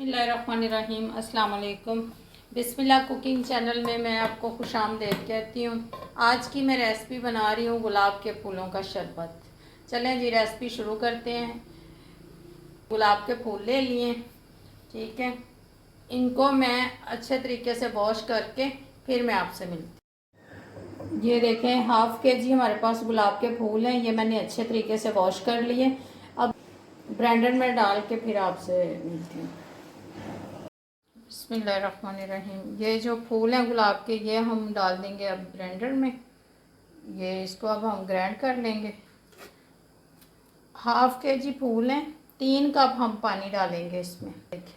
बिस्मिल्लाहिर्रहमानिर्रहीम। अस्सलाम वालेकुम। बिस्मिल्लाह कुकिंग चैनल में मैं आपको खुशामदीद कहती हूँ। आज की मैं रेसिपी बना रही हूँ गुलाब के फूलों का शरबत। चलें जी रेसिपी शुरू करते हैं। गुलाब के फूल ले लिए, ठीक है। इनको मैं अच्छे तरीके से वॉश करके फिर मैं आपसे मिलती। ये देखें, हाफ़ के जी हमारे पास गुलाब के फूल हैं। ये मैंने अच्छे तरीके से वॉश कर लिए। अब ब्लेंडर में डाल के फिर आपसे मिलती हूँ। बिस्मिल्लाहिर्रहमानिर्रहीम। ये जो फूल हैं गुलाब के, ये हम डाल देंगे अब ब्लेंडर में। ये इसको अब हम ग्राइंड कर लेंगे। हाफ़ के जी फूल हैं, 3 कप हम पानी डालेंगे इसमें। देखिए,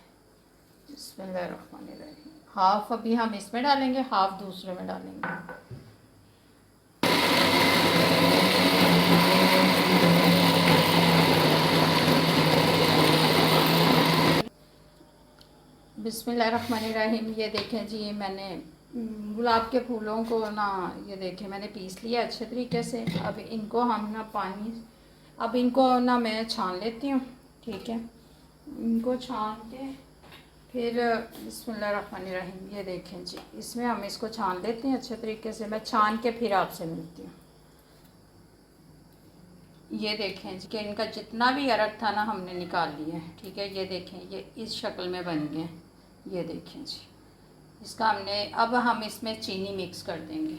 बिस्मिल्लाहिर्रहमानिर्रहीम। हाफ़ अभी हम इसमें डालेंगे, हाफ़ दूसरे में डालेंगे। बिस्मिल्लाहिर्रहमानिर्रहीम। ये देखें जी, ये मैंने गुलाब के फूलों को ना, ये देखें मैंने पीस लिया अच्छे तरीके से। अब इनको हम ना अब इनको ना मैं छान लेती हूँ, ठीक है। इनको छान के फिर बिस्मिल्लाहिर्रहमानिर्रहीम। ये देखें जी, इसमें हम इसको छान लेते हैं अच्छे तरीके से। मैं छान के फिर आपसे मिलती हूँ। ये देखें जी कि इनका जितना भी अरक था ना हमने निकाल लिया है, ठीक है। ये देखें, ये इस शक्ल में बन गए। ये देखें जी, इसका अब हम इसमें चीनी मिक्स कर देंगे।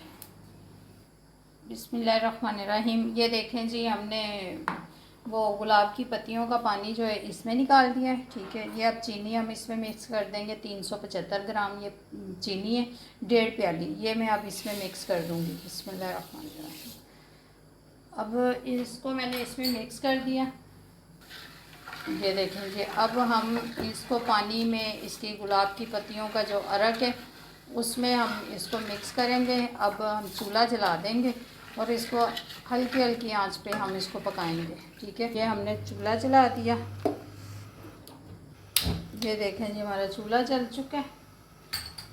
बिस्मिल्लाहिर्रहमानिर्रहीम। ये देखें जी, हमने वो गुलाब की पत्तियों का पानी जो है इसमें निकाल दिया है, ठीक है। ये अब चीनी हम इसमें मिक्स कर देंगे। 375 ग्राम ये चीनी है, 1.5 प्याली। ये मैं अब इसमें मिक्स कर दूँगी। बिस्मिल्लाहिर्रहमानिर्रहीम। अब इसको मैंने इसमें मिक्स कर दिया। ये देखें जी, अब हम इसको पानी में इसकी गुलाब की पत्तियों का जो अरक है उसमें हम इसको मिक्स करेंगे। अब हम चूल्हा जला देंगे और इसको हल्की हल्की आंच पे हम इसको पकाएंगे, ठीक है। ये हमने चूल्हा जला दिया। ये देखें जी, हमारा चूल्हा जल चुका है,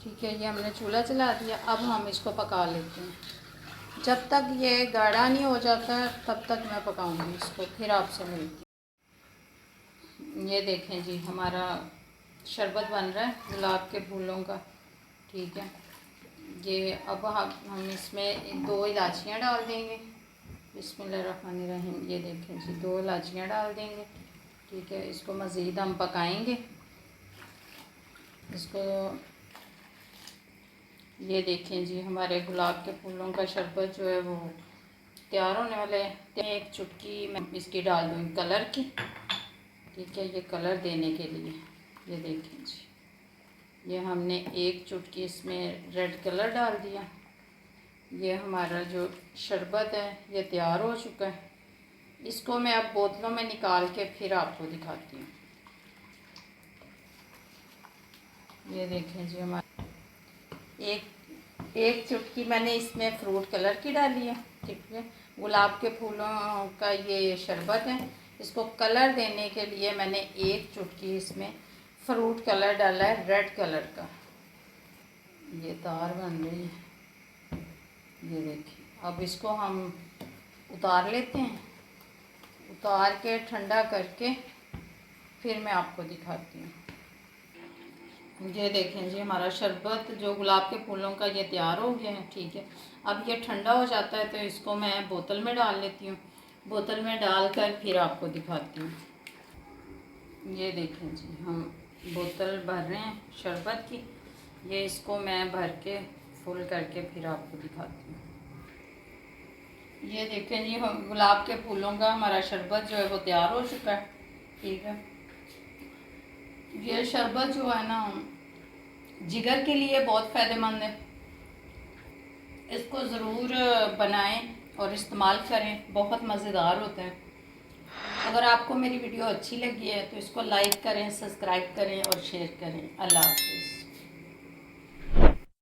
ठीक है। ये हमने चूल्हा जला दिया। अब हम इसको पका लेते हैं। जब तक ये गाढ़ा नहीं हो जाता तब तक मैं पकाऊंगी इसको, फिर आपसे मिलती हूँ। ये देखें जी, हमारा शरबत बन रहा है गुलाब के फूलों का, ठीक है। ये अब हम इसमें 2 इलायचियाँ डाल देंगे। बिस्मिल्लाहिर्रहमानिर्रहीम। ये देखें जी, 2 इलायचियाँ डाल देंगे, ठीक है। इसको मज़ीद हम पकाएंगे इसको। ये देखें जी, हमारे गुलाब के फूलों का शरबत जो है वो तैयार होने वाले हैं। 1 चुटकी मैं इसकी डाल दूँगी कलर की, ठीक है। ये कलर देने के लिए, ये देखें जी, ये हमने 1 चुटकी इसमें रेड कलर डाल दिया। ये हमारा जो शरबत है ये तैयार हो चुका है। इसको मैं अब बोतलों में निकाल के फिर आपको दिखाती हूँ। ये देखें जी, हमारा एक चुटकी मैंने इसमें फ्रूट कलर की डाली है, ठीक है। गुलाब के फूलों का ये शरबत है, इसको कलर देने के लिए मैंने 1 चुटकी इसमें फ्रूट कलर डाला है, रेड कलर का। ये तार बन रही है, ये देखिए। अब इसको हम उतार लेते हैं। उतार के ठंडा करके फिर मैं आपको दिखाती हूँ। ये देखें जी, हमारा शरबत जो गुलाब के फूलों का ये तैयार हो गया है, ठीक है। अब ये ठंडा हो जाता है तो इसको मैं बोतल में डाल लेती हूँ। बोतल में डालकर फिर आपको दिखाती हूँ। ये देखें जी, हम बोतल भर रहे हैं शरबत की। ये इसको मैं भर के फुल करके फिर आपको दिखाती हूँ। ये देखें जी, हम गुलाब के फूलों का हमारा शरबत जो है वो तैयार हो चुका है, ठीक है। ये शरबत जो है ना जिगर के लिए बहुत फ़ायदेमंद है। इसको ज़रूर बनाएं और इस्तेमाल करें, बहुत मज़ेदार होता है। अगर आपको मेरी वीडियो अच्छी लगी है तो इसको लाइक करें, सब्सक्राइब करें और शेयर करें। अल्लाह हाफ़िज़।